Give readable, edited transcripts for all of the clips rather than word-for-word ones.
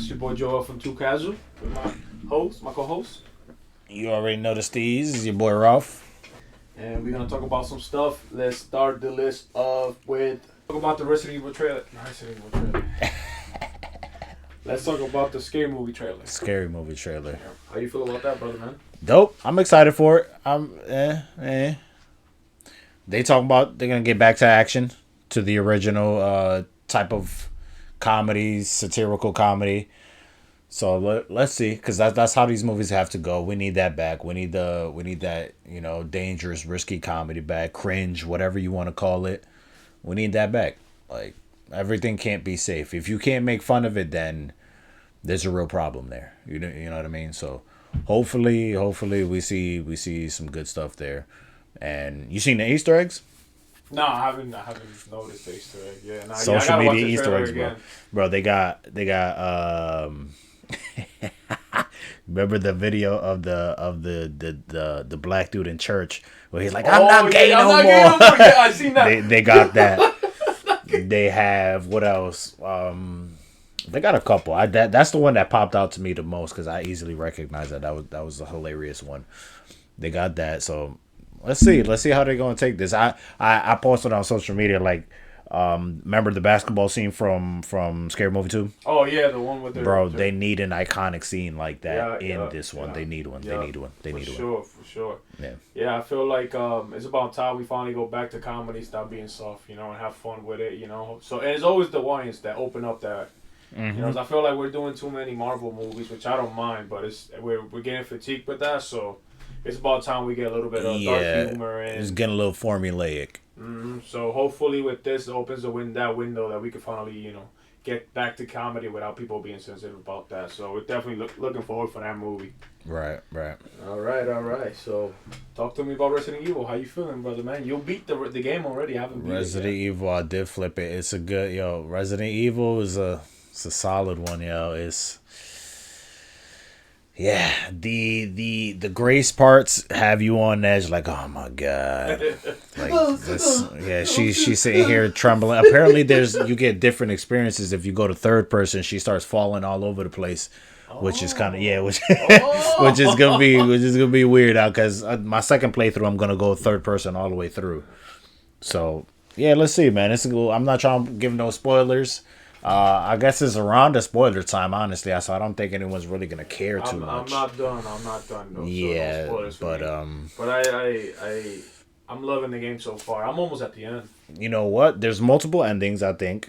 It's your boy Joel from 2Casual with my co-host. You already know the Steez. It's your boy Ralph. And we're gonna talk about some stuff. Let's start the list off with talk about the Resident Evil trailer. Let's talk about the scary movie trailer. Scary movie trailer. Yeah. How you feel about that, brother, man? Dope. I'm excited for it. They talking about they're gonna get back to action, to the original type of comedy, satirical comedy. So let's see, because that's how these movies have to go. We need that back. We need that dangerous, risky comedy back, cringe, whatever you want to call it. We need that back. Like, everything can't be safe. If you can't make fun of it, then there's a real problem there. You know what I mean? So hopefully we see some good stuff there. And you seen the Easter eggs? No, I haven't noticed the Easter egg. Yeah, social media Easter eggs, bro. Bro, they got remember the video of the black dude in church where he's like, I'm not gay no more. Yeah, I seen that. They got that. They have what else? They got a couple. That's the one that popped out to me the most because I easily recognized that. That was a hilarious one. They got that. So let's see how they're gonna take this. I posted on social media like, remember the basketball scene from Scary Movie 2? Oh yeah, the one with the bro. They need an iconic scene like that this one. Yeah. They need one. Yeah. They need one. For sure. Yeah. Yeah, I feel like it's about time we finally go back to comedy, stop being soft, and have fun with it, So and it's always the ones that open up that. I feel like we're doing too many Marvel movies, which I don't mind, but we're getting fatigued with that, so it's about time we get a little bit of dark humor and it's getting a little formulaic. So hopefully with this, it opens that window that we can finally, get back to comedy without people being sensitive about that. So we're definitely looking forward for that movie. Right. All right. So talk to me about Resident Evil. How you feeling, brother, man? You beat the game already. I haven't beat Resident Evil, I did flip it. It's a good, Resident Evil is a solid one, It's the grace parts have you on edge, like, oh my god, like this. Yeah, she's sitting here trembling. Apparently, you get different experiences if you go to third person. She starts falling all over the place, which is kind of which is gonna be weird out because my second playthrough I'm gonna go third person all the way through. So yeah, let's see, man. I'm not trying to give no spoilers. I guess it's around the spoiler time, honestly. So I don't think anyone's really gonna care too much. I'm not done. No, yeah, so no but I'm loving the game so far. I'm almost at the end. You know what? There's multiple endings. I think,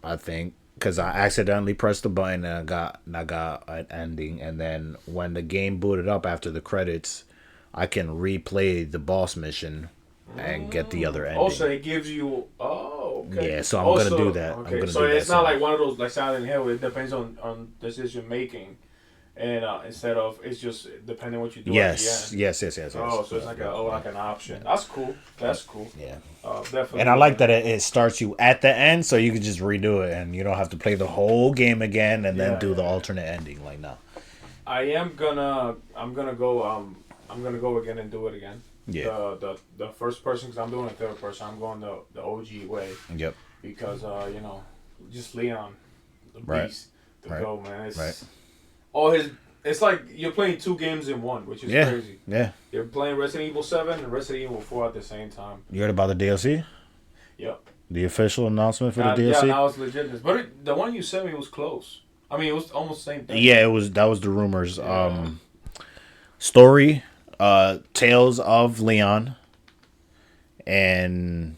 because I accidentally pressed the button and I got an ending, and then when the game booted up after the credits, I can replay the boss mission and get the other ending. Also, it gives you. Oh, okay. Yeah, so I'm gonna do that. Okay, so it's not like one of those like Silent Hill. It depends on decision making, and instead of it's just depending what you do. Yes. Oh, so it's like an option. That's cool. Yeah. Definitely. And I like that it starts you at the end, so you can just redo it, and you don't have to play the whole game again and then do the alternate ending. Like, no. I'm gonna go again and do it again. Yeah. The first person, because I'm doing a third person. I'm going the OG way. Yep. Because just Leon, the beast, go, man. It's like you're playing two games in one, which is crazy. Yeah. You're playing Resident Evil 7 and Resident Evil 4 at the same time. You heard about the DLC? Yep. The official announcement for the DLC? Yeah, now it's legit. But the one you sent me was close. I mean, it was almost the same thing. Yeah, that was the rumors. Yeah. Story. Tales of Leon and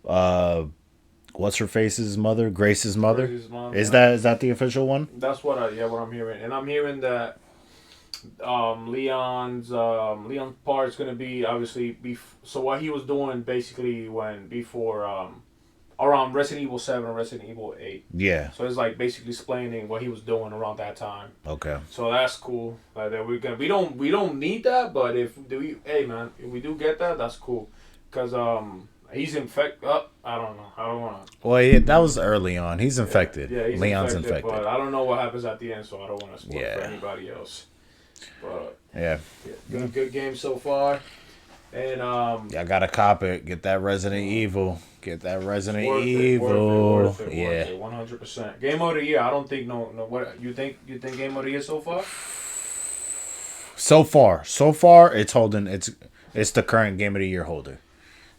what's her face's mother? Grace's mother. Is that the official one? That's what I'm hearing, and I'm hearing that Leon's part is gonna be obviously so what he was doing basically before around Resident Evil 7 and Resident Evil 8. Yeah. So it's like basically explaining what he was doing around that time. Okay. So that's cool. Like that we don't need that, but if we do get that, that's cool. Cause he's infected. I don't know. I don't want to. Well, yeah, that was early on. He's infected. Yeah, he's Leon's infected. But I don't know what happens at the end, so I don't want to spoil for anybody else. But yeah. Good game so far. And Yeah, I gotta cop it. Get that Resident Evil. Get that it's Resident worth it, worth it, Evil. worth it, worth Yeah. it, 100%. Game of the year. I don't think no. What you think? You think game of the year so far? So far, it's holding. It's the current game of the year holder.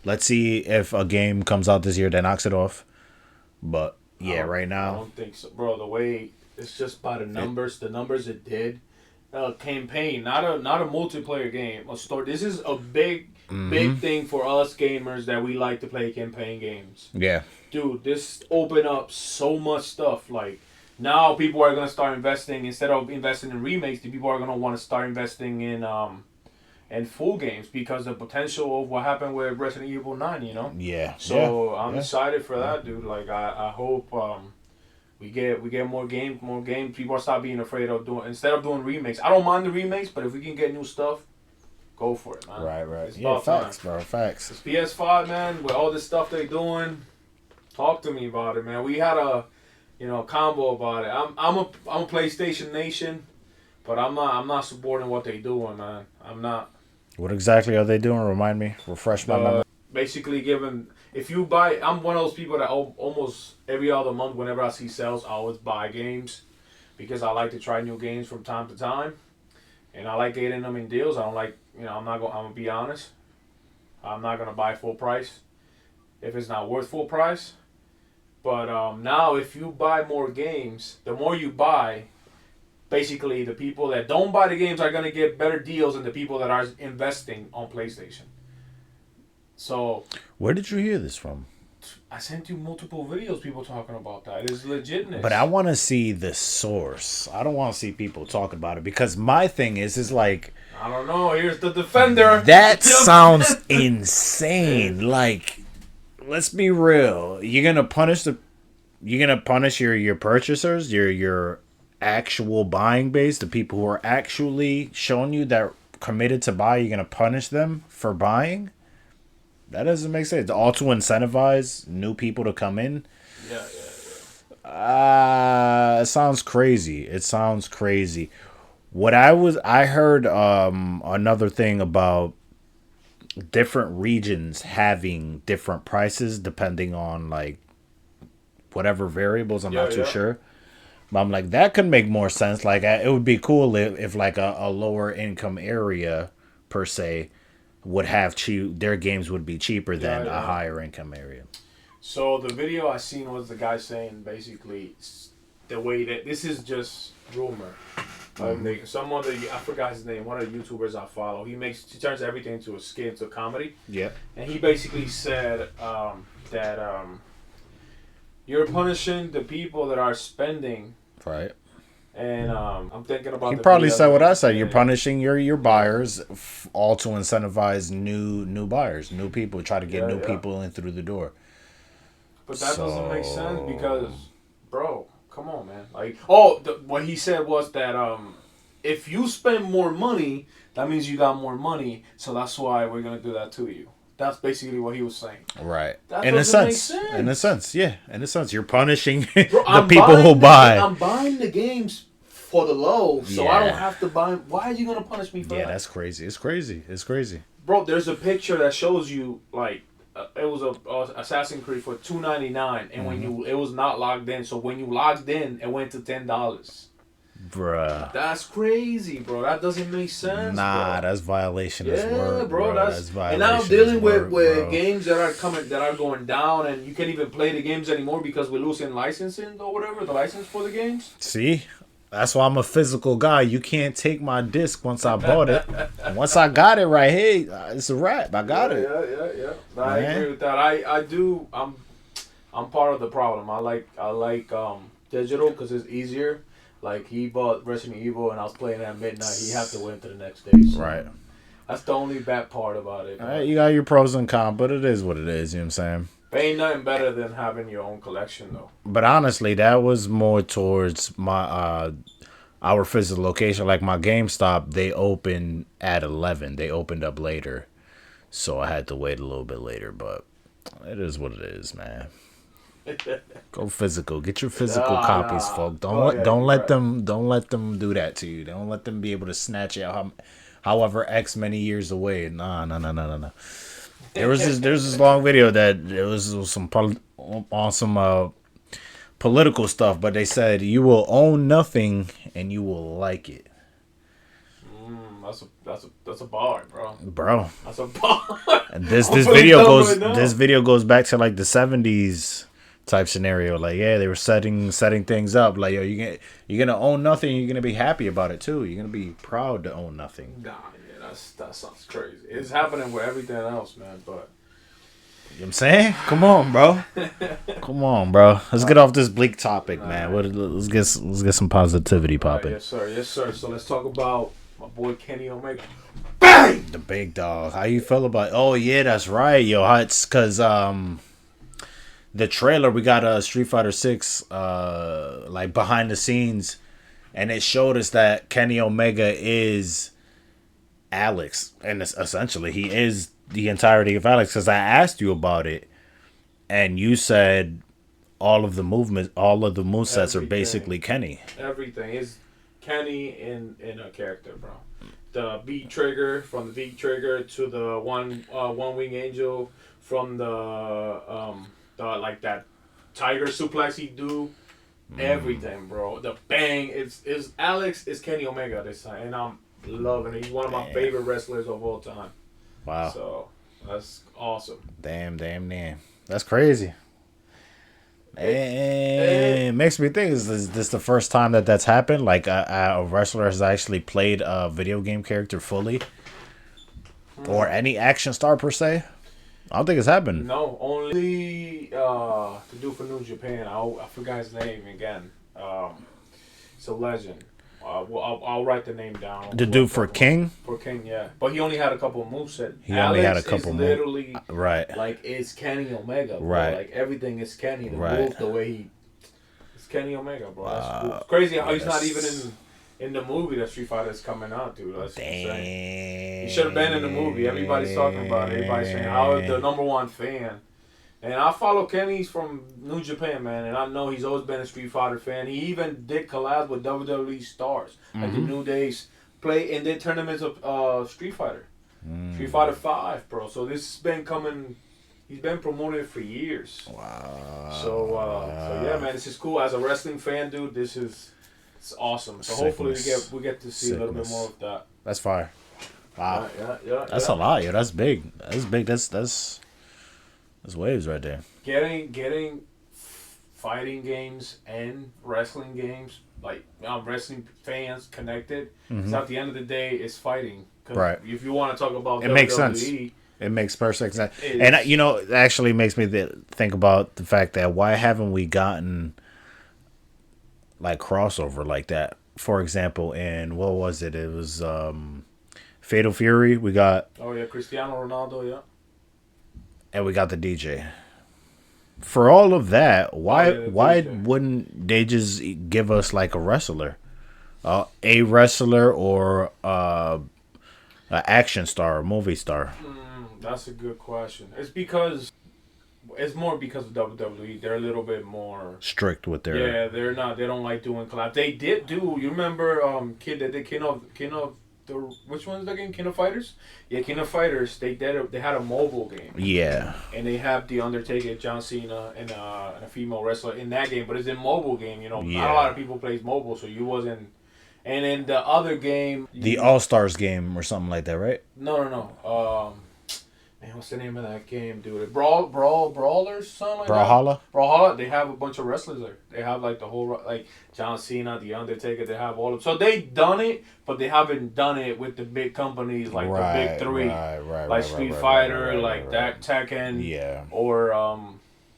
Let's see if a game comes out this year that knocks it off. But yeah, right I now, don't think so, bro. The way it's just by it. the numbers it did. Campaign, not a multiplayer game. A story. This is a big Mm-hmm. thing for us gamers that we like to play campaign games. Yeah. Dude, this opened up so much stuff. Like now, people are gonna start investing instead of investing in remakes. The people are gonna want to start investing in full games because the potential of what happened with Resident Evil 9. You know. Yeah. Yeah. So I'm Yeah. excited for Yeah. that, dude. Like I hope we get more games. People are stop being afraid of doing instead of doing remakes. I don't mind the remakes, but if we can get new stuff, go for it, man. Right. Right. It's Yeah. about time. Facts, bro. Facts. This PS5, man, with all this stuff they doing, talk to me about it, man. We had a combo about it. I'm a PlayStation Nation, but I'm not supporting what they doing, man. I'm not. What exactly are they doing? Remind me. Refresh my memory. Basically giving if you buy, I'm one of those people that almost every other month, whenever I see sales, I always buy games because I like to try new games from time to time, and I like getting them in deals. I don't like, I'm not going. I'm gonna be honest. I'm not gonna buy full price if it's not worth full price. But now, if you buy more games, the more you buy, basically the people that don't buy the games are gonna get better deals than the people that are investing on PlayStation. So Where did you hear this from? I sent you multiple videos, people talking about that. It's legitness. But I want to see the source. I don't want to see people talking about it because my thing is like I don't know. Here's the defender. that sounds insane. Like, let's be real. You're gonna punish your purchasers, your actual buying base, the people who are actually showing you that committed to buy. You're gonna punish them for buying. That doesn't make sense. All to incentivize new people to come in. Yeah. It sounds crazy. It sounds crazy. I heard another thing about different regions having different prices depending on like whatever variables. I'm not too sure. But I'm like, that could make more sense. Like, it would be cool if like a lower income area per se would have their games would be cheaper than a higher income area. So the video I seen was the guy saying basically the way that this is just rumor. Some other I forgot his name. One of the YouTubers I follow. He turns everything into a skit, into a comedy. Yeah. And he basically said that you're punishing the people that are spending. Right. And I'm thinking about. He probably said what I said. You're punishing your buyers, all to incentivize new buyers, new people. Try to get new people in through the door. But that doesn't make sense because, bro, come on, man. Like, what he said was that if you spend more money, that means you got more money. So that's why we're gonna do that to you. That's basically what he was saying. Right. That in a sense. Make sense. In a sense, yeah. In a sense, you're punishing Bro, the people who buy. I'm buying the games for the low, so I don't have to buy. Why are you gonna punish me for that? Yeah, that's crazy. It's crazy. It's crazy. Bro, there's a picture that shows you like it was a Assassin's Creed for $2.99, and when it was not logged in. So when you logged in, it went to $10. Bruh. That's crazy, bro. That doesn't make sense. Nah, bro. That's violation as work, bro. That's violation. And now I'm dealing with bro. games that are going down, and you can't even play the games anymore because we're losing licensing or whatever, the license for the games. See? That's why I'm a physical guy. You can't take my disc once I bought it. And once I got it right, hey, it's a wrap. I got it. Yeah. I agree with that. I do. I'm part of the problem. I like digital because it's easier. Like, he bought Resident Evil and I was playing at midnight. He had to wait to the next day. So right. That's the only bad part about it. You got your pros and cons, but it is what it is. You know what I'm saying? But ain't nothing better than having your own collection, though. But honestly, that was more towards my our physical location. Like my GameStop, they opened at 11. They opened up later, so I had to wait a little bit later. But it is what it is, man. Go physical. Get your physical copies, folks. Don't let them do that to you. Don't let them be able to snatch out however X many years away. Nah, nah, nah, nah, nah, nah. There's this long video that it was some on some political stuff, but they said you will own nothing and you will like it. That's a bar, bro. Bro. That's a bar. And this I'm this feeling video dumb goes right now. this video goes back to like the 70s type scenario. Like, yeah, they were setting things up. Like, yo, you're gonna own nothing. You're gonna be happy about it too. You're gonna be proud to own nothing. Nah, yeah, that sounds crazy. It's happening with everything else, man. But You know what I'm saying? Come on, bro. Come on, bro. Let's get off this bleak topic, man. Let's get some positivity popping. yes, sir. Yes, sir. So let's talk about my boy Kenny Omega. Bang! The big dog. How you feel about? Oh yeah, that's right, yo. It's cause the trailer we got Street Fighter 6 like behind the scenes, and it showed us that Kenny Omega is Alex, and essentially he is the entirety of Alex. Because I asked you about it, and you said all of the movesets are basically Kenny. Everything is Kenny in a character, bro. The beat trigger, from the beat trigger to the one wing angel, from the like that tiger suplex he do, everything, bro. The bang is Alex is Kenny Omega this time, and I'm loving it. He's one of my favorite wrestlers of all time. Wow. So that's awesome. Damn. That's crazy. It makes me think, is this the first time that's happened? Like a wrestler has actually played a video game character fully? Or any action star per se? I don't think it's happened. No, only to do for New Japan. I forgot his name again. It's a legend. I'll write the name down. The dude for King? For King, yeah. But he only had a couple of movesets. He only had a couple is literally right. Like it's Kenny Omega, bro. Right. Like everything is Kenny. The right. move, the way it's Kenny Omega, bro. That's cool. It's crazy how he's not even in the movie that Street Fighter is coming out, dude. That's insane. He should have been in the movie. Everybody's talking about it. Everybody's saying I was the #1 fan. And I follow Kenny from New Japan, man, and I know he's always been a Street Fighter fan. He even did collabs with WWE stars, like the New Days, play and did tournaments of Street Fighter, Street Fighter 5, bro. So this has been coming. He's been promoting it for years. Wow. So yeah, man, this is cool. As a wrestling fan, dude, it's awesome. So hopefully we get to see a little bit more of that. That's fire. Wow. Yeah. That's a lot, yo. That's big. That's big. That's waves right there. Getting fighting games and wrestling games, like wrestling fans connected. Because at the end of the day, it's fighting. Right. If you want to talk about it WWE, makes sense. It makes perfect sense. And it actually makes me think about the fact that why haven't we gotten like crossover like that? For example, in what was it? It was Fatal Fury. We got Cristiano Ronaldo, yeah. And we got the DJ. For all of that, why wouldn't they just give us like a wrestler, a wrestler or an action star, or movie star? That's a good question. It's more because of WWE. They're a little bit more strict with their. Yeah, they're not. They don't like doing collabs. They did do. You remember, Kid that did King of which one's the game? King of Fighters? Yeah, King of Fighters. They had a mobile game. Yeah. And they have the Undertaker, John Cena, and a female wrestler in that game, but it's a mobile game. You know, not a lot of people plays mobile, so you wasn't. And in the other game, the All Stars game or something like that, right? No. Man, what's the name of that game, dude? Brawlers, something like Brawlhalla? that. Brawlhalla. They have a bunch of wrestlers there. They have like the whole John Cena, the Undertaker. They have all of. So they done it, but they haven't done it with the big companies like the big three, like Street Fighter, like that Tekken, or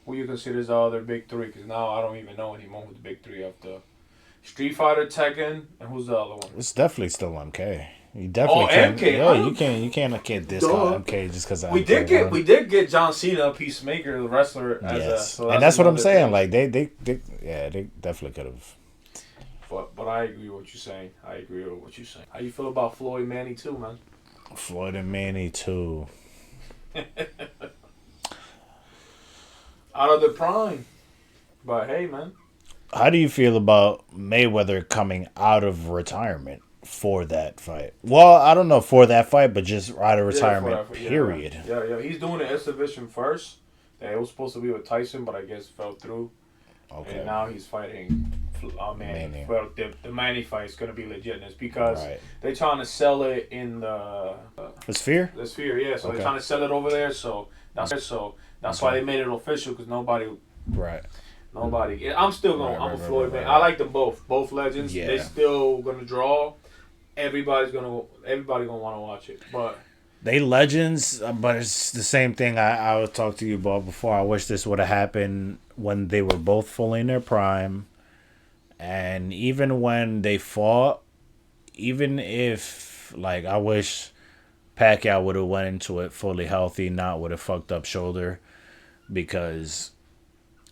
who you consider the other big three? Because now I don't even know anymore who the big three of the Street Fighter, Tekken, and who's the other one? It's definitely still MK. You definitely can't. MK. Yeah, you can't discount MK just because we did get John Cena, Peacemaker, the wrestler. And that's what I'm saying. Thing. Like they definitely could have. But I agree with what you're saying. How you feel about Floyd Manny too, man? Floyd and Manny too. Out of the prime, but hey, man. How do you feel about Mayweather coming out of retirement? for that fight. Well, I don't know for that fight, but just out of Yeah, for retirement. that, Period. yeah. He's doing an exhibition first. That it was supposed to be with Tyson, but I guess fell through. Okay. And now he's fighting. Oh man, Manny. well the Manny fight is gonna be legit. And it's because Right. they're trying to sell it in the Sphere. the Sphere. Yeah, so Okay. they're trying to sell it over there. So that's why they made it official because nobody. Right. Nobody. I'm still going. Right, I'm right, a Floyd right, man. right. I like them both. Both legends. Yeah. They still gonna draw. Everybody gonna want to watch it. But They legends, but it's the same thing I was talking to you about before. I wish this would have happened when they were both fully in their prime. And even when they fought, even if, like, I wish Pacquiao would have went into it fully healthy, not with a fucked up shoulder. Because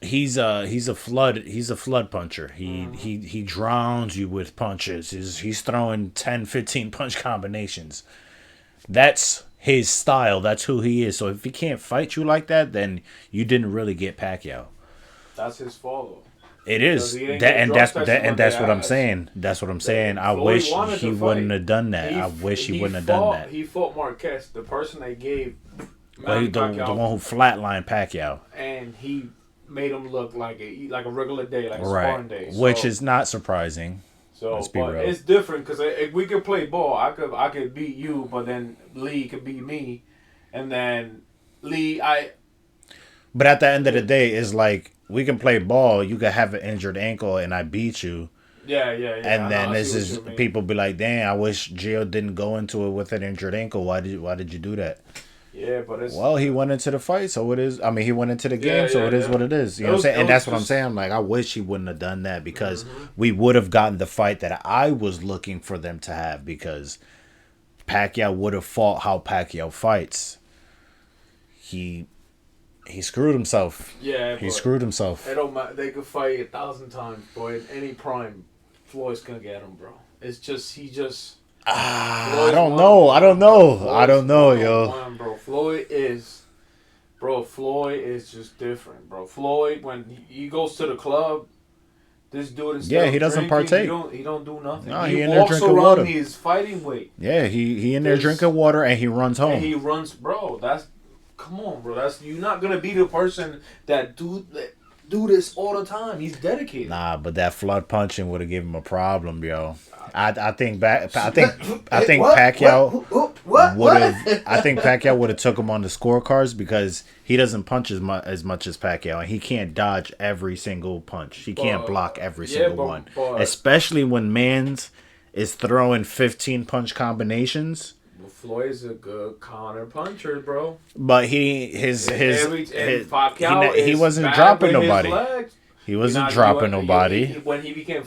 he's a flood puncher. He drowns you with punches. He's throwing 10, 15 punch combinations. That's his style. That's who he is. So if he can't fight you like that, then you didn't really get Pacquiao. that's his fault. It is that's what I'm saying. That's what I'm saying. I wish he wouldn't have done that. I wish he wouldn't have done that. He fought Marquez, the person they gave Well, the one who flatlined Pacquiao, and he made him look like a regular day, like a right? sparring day, Which is not surprising. So, Let's be but real. it's different because if we could play ball, I could beat you, but then Lee could beat me, and then Lee, But at the end of the day, it's like we can play ball. You could have an injured ankle, and I beat you. yeah. And then this is people be like, "Damn, I wish Gio didn't go into it with an injured ankle. Why did you do that?" Yeah, but it's Well, he went into the fight, so it is. I mean, he went into the game, so it is what it is. You know what I'm saying? And that's what I'm saying. Like, I wish he wouldn't have done that because we would have gotten the fight that I was looking for them to have because Pacquiao would have fought how Pacquiao fights. He screwed himself. Yeah, he screwed himself. It don't matter. They could fight 1,000 times, bro. In any prime, Floyd's gonna get him, bro. It's just he just. I don't know. I don't know, yo. Bro. Floyd is just different, bro. Floyd, when he goes to the club, this dude is he doesn't partake. He don't do nothing. No, he in there walks drinking around water. his fighting weight. Yeah, he in there drinking water and he runs home. And he runs, bro. Come on, bro. You're not gonna be the person that do this all the time. He's dedicated. Nah, but that flood punching would have given him a problem, yo. I think Pacquiao would have. I think Pacquiao would have took him on the scorecards because he doesn't punch as much as Pacquiao, and he can't dodge every single punch. He can't block every single one, especially when Mans is throwing 15 punch combinations. Floyd is a good counter puncher, bro. But he wasn't dropping nobody. He wasn't dropping nobody. When he became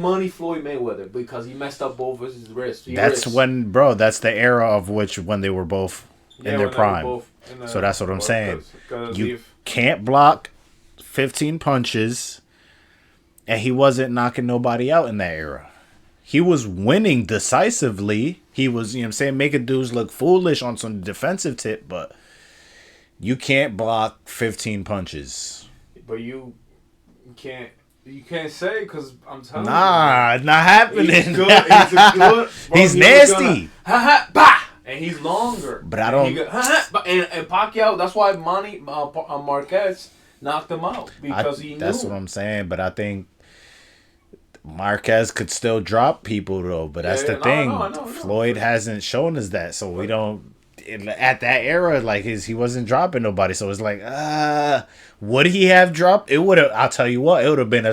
Money Floyd Mayweather, because he messed up both of his wrists. That's the era of when they were both in their prime. So that's what I'm saying. You can't block 15 punches, and he wasn't knocking nobody out in that era. He was winning decisively. He was, you know what I'm saying, making dudes look foolish on some defensive tip, but you can't block 15 punches. But you can't say because I'm telling you. Nah, it's not happening. He's good. He's nasty. And he's longer. But I don't. And Pacquiao, that's why Marquez knocked him out because he knew. That's what I'm saying. But I think Marquez could still drop people though. But that's the thing. Floyd hasn't shown us that, so we don't. At that era, like he wasn't dropping nobody, so it's like, would he have dropped? It would have. I'll tell you what, it would have been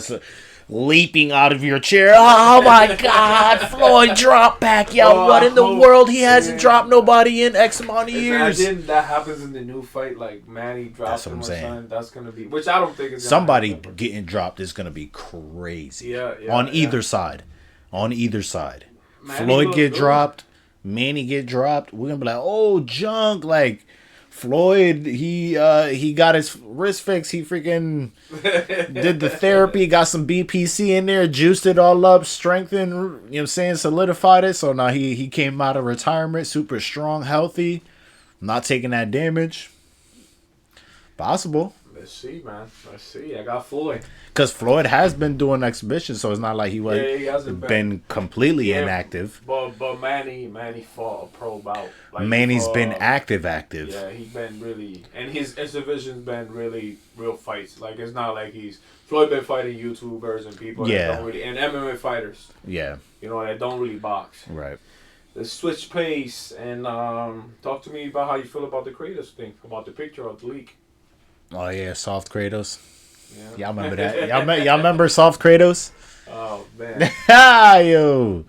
leaping out of your chair. Oh my God, Floyd dropped Pacquiao. What in the world? He hasn't dropped nobody in X amount of years. Imagine that happens in the new fight, like Manny drops him or something. That's gonna be, which I don't think is somebody getting dropped is gonna be crazy. Yeah, on either side, Floyd get dropped. Manny get dropped, we're gonna be like, oh, junk. Like Floyd, he got his wrist fixed. He freaking did the therapy, got some BPC in there, juiced it all up, strengthened, you know what I'm saying, solidified it. So now he came out of retirement super strong, healthy, not taking that damage. Possible. Let's see, man. Let's see. I got Floyd. Because Floyd has been doing exhibitions, so it's not like he was He hasn't been completely inactive. But Manny fought a pro bout. Like Manny's been active. Yeah, he's been really, and his exhibition's been really real fights. Like it's not like Floyd been fighting YouTubers and people that don't really, and MMA fighters. Yeah. You know, that don't really box. Right. Let's switch pace and talk to me about how you feel about the Kratos thing, about the picture of the leak. Oh yeah, soft Kratos. Yeah. Y'all remember that? Y'all remember soft Kratos? Oh man. Yo.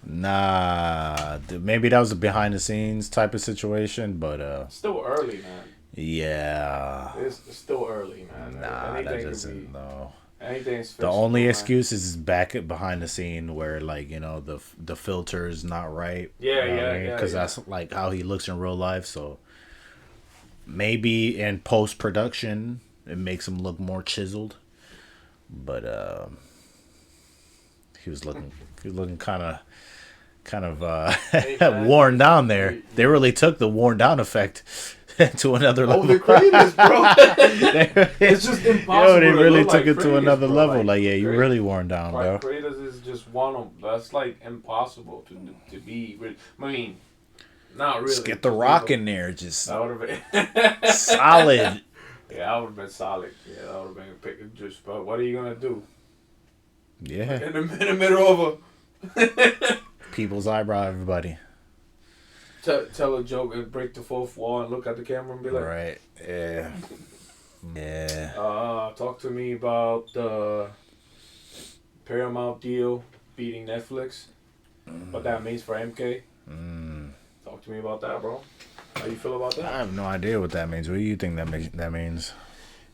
Nah, maybe that was a behind the scenes type of situation, but still early, man. Yeah. It's still early, man. Nah, that doesn't. No. Anything's the only excuse is back behind the scene where, like, you know, the filter is not right. Yeah. Because that's like how he looks in real life. So maybe in post production it makes him look more chiseled. But he was looking kind of worn down there. They really took the worn down effect to another level. Oh, the Kratos, bro. It's just impossible. Yo, they really took like it to another level. Like, yeah, you Kratos, really worn down, bro. Kratos is just one of them. That's like impossible to be. I mean, not really. Just get the Rock in there, just that would have been solid. Yeah, that would have been solid. Yeah, that would have been a pick. Just, but what are you gonna do? Yeah. In the middle of a people's eyebrow, everybody. Tell a joke and break the fourth wall and look at the camera and be like, right, yeah, yeah. Talk to me about the Paramount deal beating Netflix. What that means for MK. Talk to me about that, bro. How you feel about that? I have no idea what that means. What do you think that means?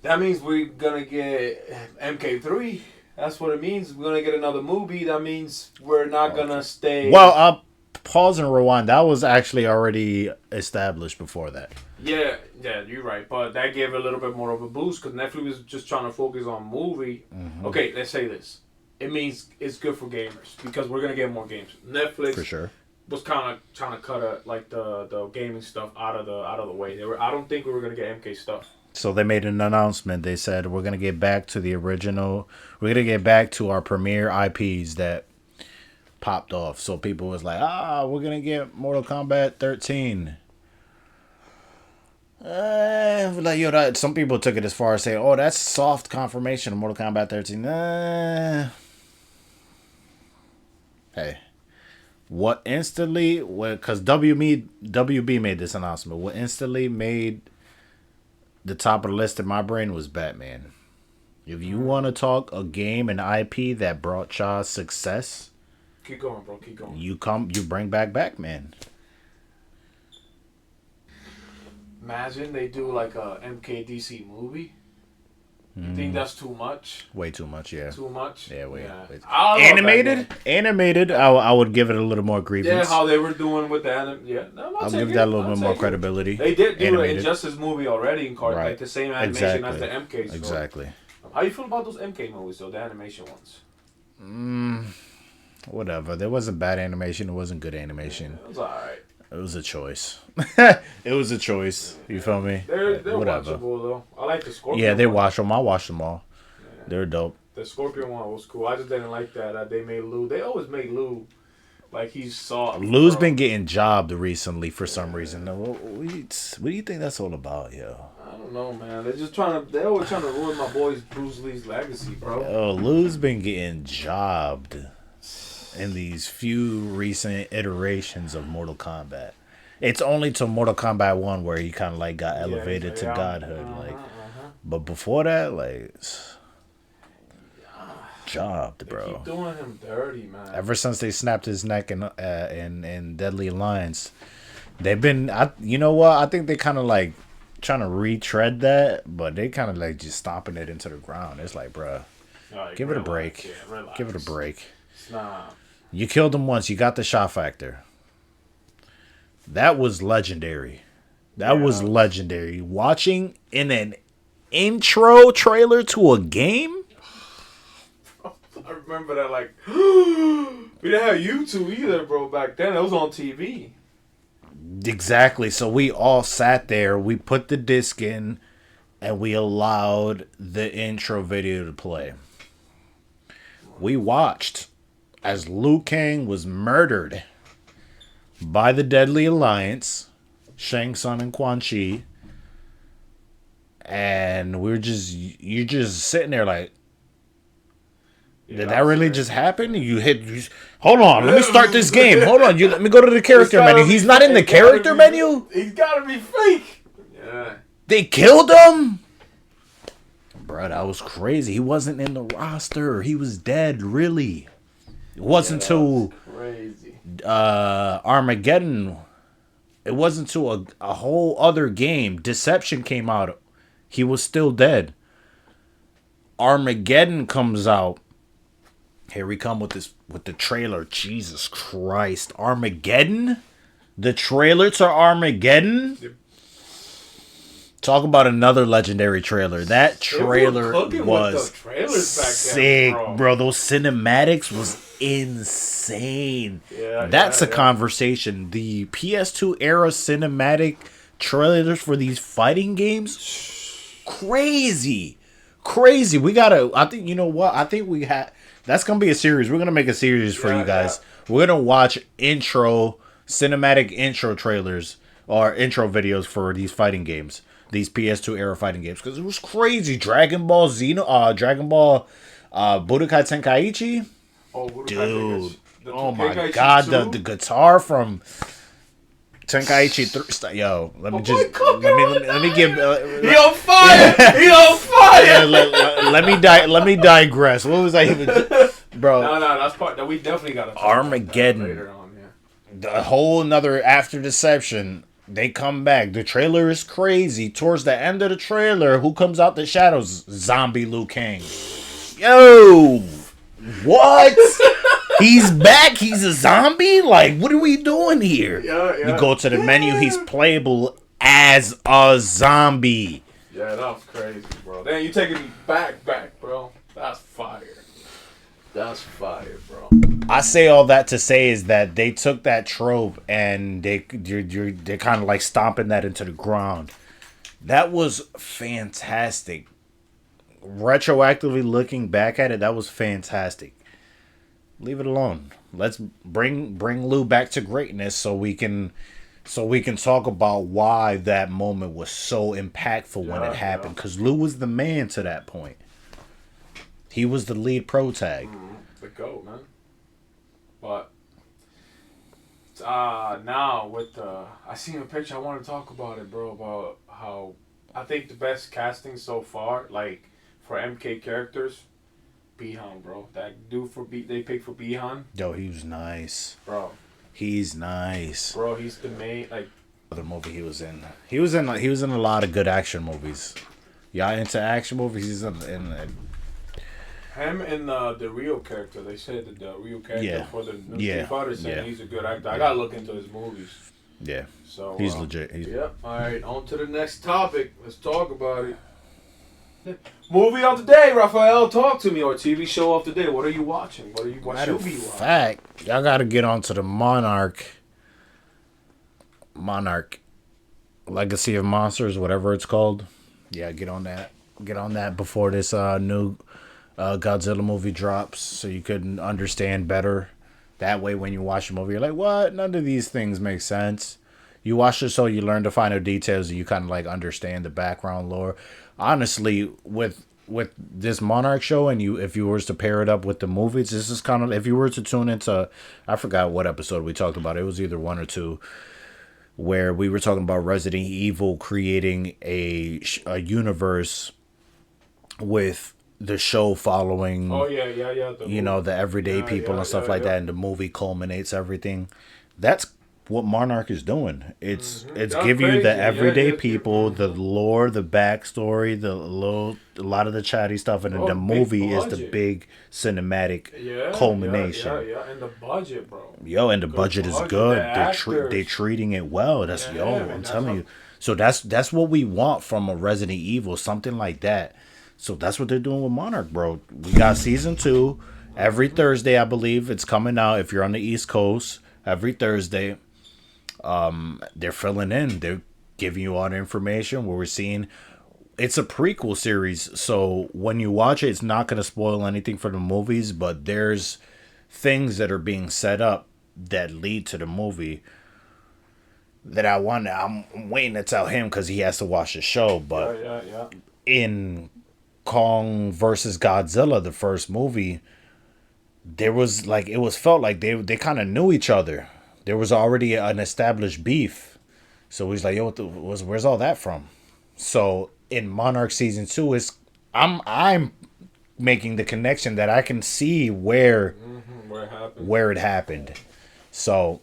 That means we're gonna get MK3. That's what it means. We're gonna get another movie. That means we're not gonna stay. Well, pause and rewind. That was actually already established before that. Yeah, you're right. But that gave a little bit more of a boost because Netflix was just trying to focus on movie. Mm-hmm. Okay, let's say this. It means it's good for gamers because we're gonna get more games. Netflix for sure was kind of trying to cut the gaming stuff out of the way. I don't think we were gonna get MK stuff. So they made an announcement. They said we're gonna get back to the original. We're gonna get back to our premier IPs that popped off. So people was like, we're gonna get Mortal Kombat 13. Like, yo, some people took it as far as saying, oh, that's soft confirmation of Mortal Kombat 13. Hey, what instantly, because WB made this announcement, what instantly made the top of the list in my brain was Batman. If you want to talk a game, an IP that brought y'all success, keep going, bro. Keep going. You bring back Batman. Imagine they do like a MKDC movie. You think that's too much? Way too much, yeah. Too much? Yeah, way. Animated, I would give it a little more grievance. Yeah, how they were doing with the anime. Yeah, no, I'll give that a little bit more credibility. They did do an Injustice movie already in card, like the same animation as the MK. So. Exactly. How you feel about those MK movies, though, the animation ones? Whatever. There wasn't bad animation. It wasn't good animation. Yeah, it was alright. It was a choice. It was a choice. You feel me? They're watchable, though. I like the Scorpion. Yeah, they watch them. I watched them all. Yeah. They're dope. The Scorpion one was cool. I just didn't like that they made Lou. They always make Lou like he's soft. Lou's been getting jobbed recently for some reason. What do you think that's all about, yo? I don't know, man. They're always trying to ruin my boy's Bruce Lee's legacy, bro. Oh, Lou's been getting jobbed in these few recent iterations of Mortal Kombat. It's only to Mortal Kombat 1 where he kind of like got elevated to godhood, But before that, like, jobbed, bro. They keep doing him dirty, man. Ever since they snapped his neck in Deadly Alliance, they've been. You know what? I think they kind of like trying to retread that, but they kind of like just stomping it into the ground. It's like, bro, give it a break. Yeah, give it a break. Nah. You killed him once. You got the shot factor. That was legendary. That was legendary. Watching in an intro trailer to a game. I remember that, like, we didn't have YouTube either, bro, back then. It was on TV. Exactly. So we all sat there. We put the disc in, and we allowed the intro video to play. We watched as Liu Kang was murdered by the Deadly Alliance, Shang Tsung and Quan Chi, and you're just sitting there like, did that really just happen? Hold on, let me start this game. Hold on, let me go to the character menu. He's not in the character menu? He's gotta be fake. Yeah. They killed him? Bro, that was crazy. He wasn't in the roster. He was dead, really. It wasn't until crazy. Armageddon. It wasn't until a whole other game, Deception, came out. He was still dead. Armageddon comes out. Here we come with the trailer. Jesus Christ. Armageddon? The trailer to Armageddon? Yep. Talk about another legendary trailer. That trailer was sick, bro. Those cinematics was insane. That's a conversation. The PS2 era cinematic trailers for these fighting games, crazy. We gotta. I think you know what. I think we had. That's gonna be a series. We're gonna make a series for you guys. Yeah. We're gonna watch cinematic intro trailers or intro videos for these fighting games. These PS2 era fighting games, because it was crazy. Dragon Ball Budokai Tenkaichi. Dude. Oh my god, the guitar from Tenkaichi 3. Yo, let me give he on fire. He on fire. Yeah, let me digress. What was I even, bro? No, that's part that we definitely got to Armageddon. Later on, The whole nother after Deception. They come back. The trailer is crazy. Towards the end of the trailer, who comes out the shadows? Zombie Liu Kang. Yo! What? He's back? He's a zombie? Like, what are we doing here? You go to the menu, he's playable as a zombie. Yeah, that was crazy, bro. Then you taking me back, bro. That's fire. That's fire, bro. I say all that to say is that they took that trope and they're kind of like stomping that into the ground. That was fantastic. Retroactively looking back at it, that was fantastic. Leave it alone. Let's bring Lou back to greatness so we can talk about why that moment was so impactful when it happened. Because Lou was the man to that point. He was the lead pro tag. The GOAT, man. But now with I seen a picture. I want to talk about it, bro. About how I think the best casting so far, like for MK characters, Bihan, bro. That dude they picked for Bihan. Yo, he was nice, bro. He's nice, bro. He's the main other movie he was in. He was in a lot of good action movies. Y'all into action movies? He's in him and the Rio character. They said that the Rio character for the new Street Fighter saying he's a good actor. I gotta look into his movies. Yeah. So he's legit. Yep. All right. On to the next topic. Let's talk about it. Movie of the day, Raphael. Talk to me. Or TV show of the day. What are you watching? What should we watching? Fact, y'all gotta get onto the Monarch. Legacy of Monsters, whatever it's called. Yeah, get on that. Get on that before this new Godzilla movie drops, so you could understand better. That way, when you watch the movie, you're like, "What? None of these things make sense." You watch it so you learn the finer details, and you kind of like understand the background lore. Honestly, with this Monarch show, and if you were to pair it up with the movies, this is kind of, if you were to tune into, I forgot what episode we talked about. It was either 1 or 2, where we were talking about Resident Evil creating a universe with the show following, the everyday people and stuff like that, and the movie culminates everything. That's what Monarch is doing. It's giving you the everyday people, the lore, the backstory, a lot of the chatty stuff, and then the movie is the big cinematic culmination. And the budget, bro. And the budget is good. They're treating it well. I'm telling you. So that's what we want from a Resident Evil, something like that. So that's what they're doing with Monarch, bro. We got season 2 every Thursday, I believe. It's coming out if you're on the East Coast every Thursday. They're filling in. They're giving you all the information where we're seeing it's a prequel series, so when you watch it, it's not going to spoil anything for the movies, but there's things that are being set up that lead to the movie that I'm waiting to tell him because he has to watch the show. But Yeah. in Kong versus Godzilla, the first movie, there was like it was felt like they kind of knew each other. There was already an established beef, so he's like, "Yo, where's all that from?" So in Monarch season 2, is I'm making the connection that I can see where it happened. So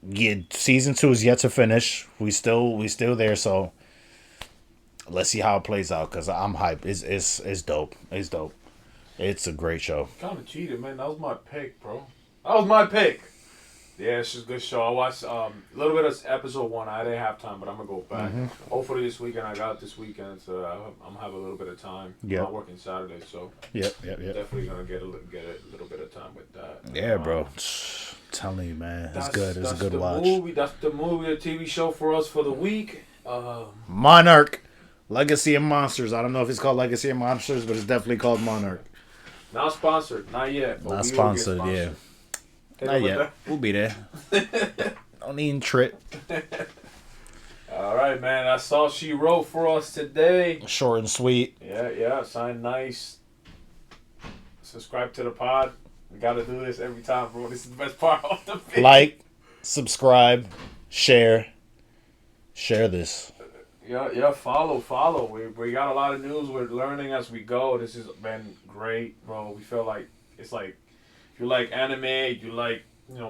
yeah, season 2 is yet to finish. We still there. So let's see how it plays out because I'm hyped. It's dope. It's dope. It's a great show. Kind of cheated, man. That was my pick, bro. That was my pick. Yeah, it's just a good show. I watched a little bit of episode 1. I didn't have time, but I'm gonna go back. Hopefully this weekend. I got this weekend, so I'm gonna have a little bit of time. Yeah. I'm not working Saturday, so Yep. definitely gonna get a little bit of time with that. Yeah, bro. Telling you, man, it's good. It's a good watch. That's the movie, the TV show for us for the week. Monarch, Legacy of Monsters. I don't know if it's called Legacy of Monsters, but it's definitely called Monarch. Not sponsored, not yet. But Not sponsored, yeah. Not yet. We'll be there. Don't even trip. All right, man. That's all she wrote for us today. Short and sweet. Yeah. Sign nice. Subscribe to the pod. We gotta do this every time, bro. This is the best part of the video. Like, subscribe, share this. Yeah. Follow. We got a lot of news. We're learning as we go. This has been great, bro. We feel like it's like if you like anime, you like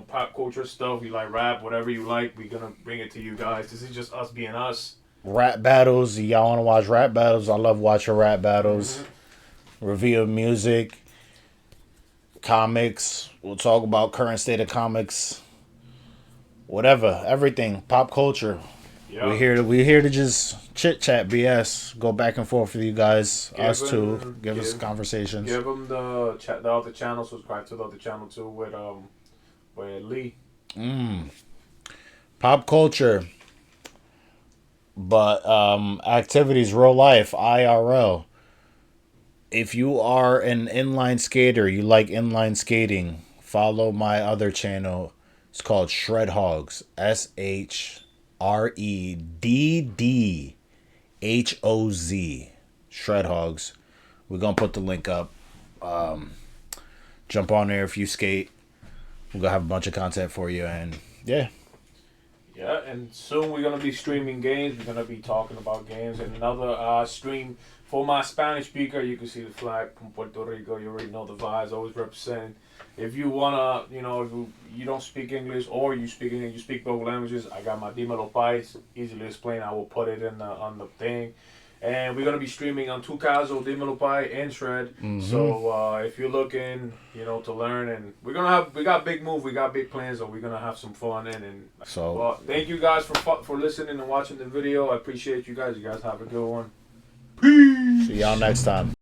pop culture stuff, you like rap, whatever you like, we're gonna bring it to you guys. This is just us being us. Rap battles. Y'all want to watch rap battles? I love watching rap battles. Review of music. Comics. We'll talk about current state of comics. Whatever, everything, pop culture. Yeah. We're here to just chit chat, BS, go back and forth with you guys, give us conversations. Give them the other channel. Subscribe to the other channel too with Lee. Pop culture, but activities, real life, IRL. If you are an inline skater, you like inline skating, follow my other channel. It's called Shred Hogs. SHREDDHOZ. Shred Hogs. We're gonna put the link up. Jump on there if you skate. We're gonna have a bunch of content for you, and yeah. Yeah, and soon we're gonna be streaming games. We're gonna be talking about games, and another stream for my Spanish speaker. You can see the flag from Puerto Rico. You already know the vibes. Always representing. If you wanna, if you don't speak English or you speak English, you speak both languages, I got my Dímelo Pais, easily explain. I will put it on the thing. And we're gonna be streaming on 2Casual, Dímelo Pai, and Shred. So if you're looking, to learn, and we got big move, we got big plans, so we're gonna have some fun. So thank you guys for listening and watching the video. I appreciate you guys. You guys have a good one. Peace. See y'all next time.